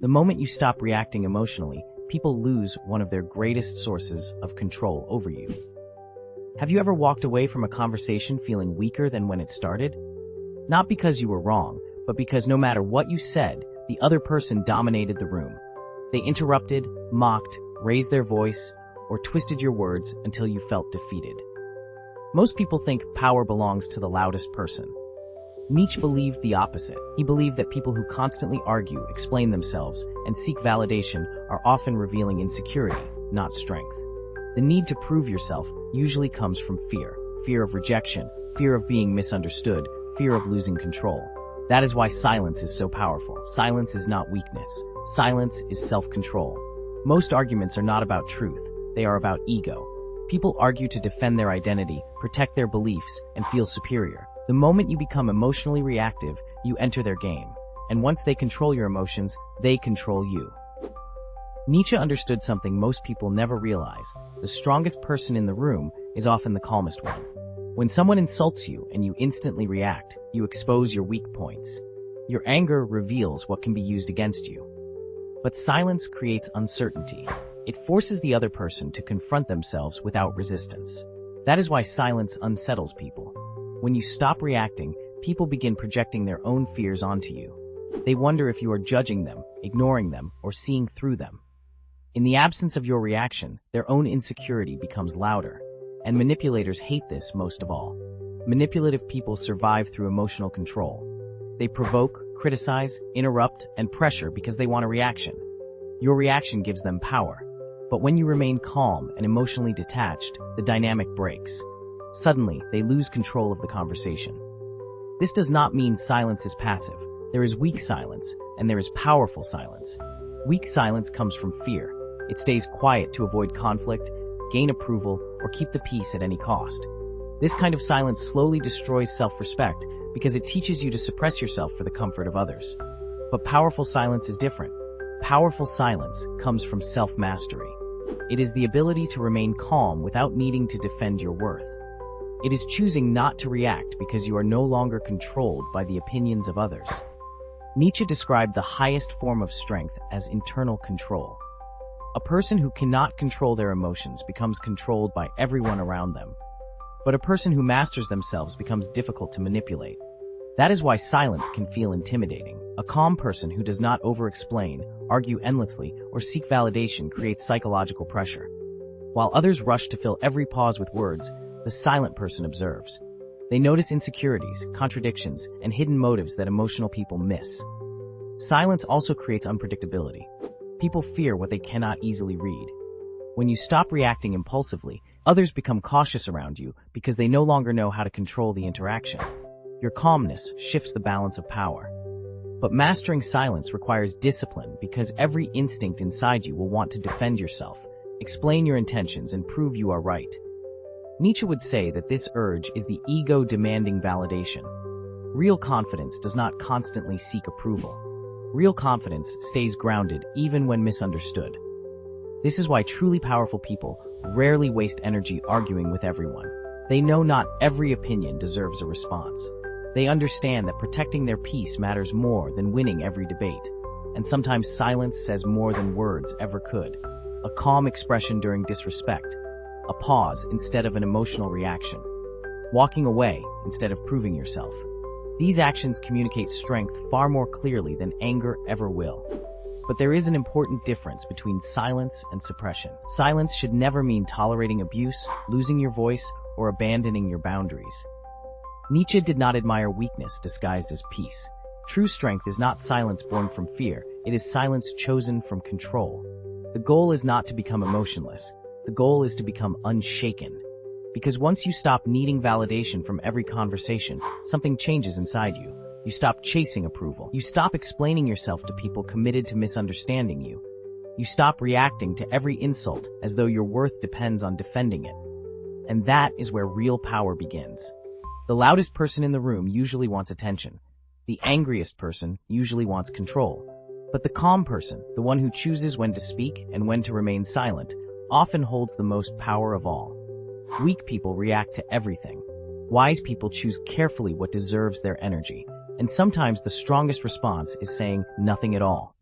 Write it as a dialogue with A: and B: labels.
A: The moment you stop reacting emotionally, people lose one of their greatest sources of control over you. Have you ever walked away from a conversation feeling weaker than when it started? Not because you were wrong, but because no matter what you said, the other person dominated the room. They interrupted, mocked, raised their voice, or twisted your words until you felt defeated. Most people think power belongs to the loudest person. Nietzsche believed the opposite. He believed that people who constantly argue, explain themselves, and seek validation are often revealing insecurity, not strength. The need to prove yourself usually comes from fear. Fear of rejection, fear of being misunderstood, fear of losing control. That is why silence is so powerful. Silence is not weakness. Silence is self-control. Most arguments are not about truth. They are about ego. People argue to defend their identity, protect their beliefs, and feel superior. The moment you become emotionally reactive, you enter their game. And once they control your emotions, they control you. Nietzsche understood something most people never realize. The strongest person in the room is often the calmest one. When someone insults you and you instantly react, you expose your weak points. Your anger reveals what can be used against you. But silence creates uncertainty. It forces the other person to confront themselves without resistance. That is why silence unsettles people. When you stop reacting, people begin projecting their own fears onto you. They wonder if you are judging them, ignoring them, or seeing through them. In the absence of your reaction, their own insecurity becomes louder. And manipulators hate this most of all. Manipulative people survive through emotional control. They provoke, criticize, interrupt, and pressure because they want a reaction. Your reaction gives them power. But when you remain calm and emotionally detached, the dynamic breaks. Suddenly, they lose control of the conversation. This does not mean silence is passive. There is weak silence, and there is powerful silence. Weak silence comes from fear. It stays quiet to avoid conflict, gain approval, or keep the peace at any cost. This kind of silence slowly destroys self-respect because it teaches you to suppress yourself for the comfort of others. But powerful silence is different. Powerful silence comes from self-mastery. It is the ability to remain calm without needing to defend your worth. It is choosing not to react because you are no longer controlled by the opinions of others. Nietzsche described the highest form of strength as internal control. A person who cannot control their emotions becomes controlled by everyone around them. But a person who masters themselves becomes difficult to manipulate. That is why silence can feel intimidating. A calm person who does not over-explain, argue endlessly, or seek validation creates psychological pressure. While others rush to fill every pause with words, the silent person observes. They notice insecurities, contradictions, and hidden motives that emotional people miss. Silence also creates unpredictability. People fear what they cannot easily read. When you stop reacting impulsively, others become cautious around you because they no longer know how to control the interaction. Your calmness shifts the balance of power. But mastering silence requires discipline because every instinct inside you will want to defend yourself, explain your intentions, and prove you are right. Nietzsche would say that this urge is the ego demanding validation. Real confidence does not constantly seek approval. Real confidence stays grounded even when misunderstood. This is why truly powerful people rarely waste energy arguing with everyone. They know not every opinion deserves a response. They understand that protecting their peace matters more than winning every debate. And sometimes silence says more than words ever could. A calm expression during disrespect. A pause instead of an emotional reaction. Walking away instead of proving yourself. These actions communicate strength far more clearly than anger ever will. But there is an important difference between silence and suppression. Silence should never mean tolerating abuse, losing your voice, or abandoning your boundaries. Nietzsche did not admire weakness disguised as peace. True strength is not silence born from fear, it is silence chosen from control. The goal is not to become emotionless. The goal is to become unshaken. Because once you stop needing validation from every conversation, something changes inside you. You stop chasing approval. You stop explaining yourself to people committed to misunderstanding you. You stop reacting to every insult as though your worth depends on defending it. And that is where real power begins. The loudest person in the room usually wants attention. The angriest person usually wants control. But the calm person, the one who chooses when to speak and when to remain silent, often holds the most power of all. Weak people react to everything. Wise people choose carefully what deserves their energy. And sometimes the strongest response is saying nothing at all.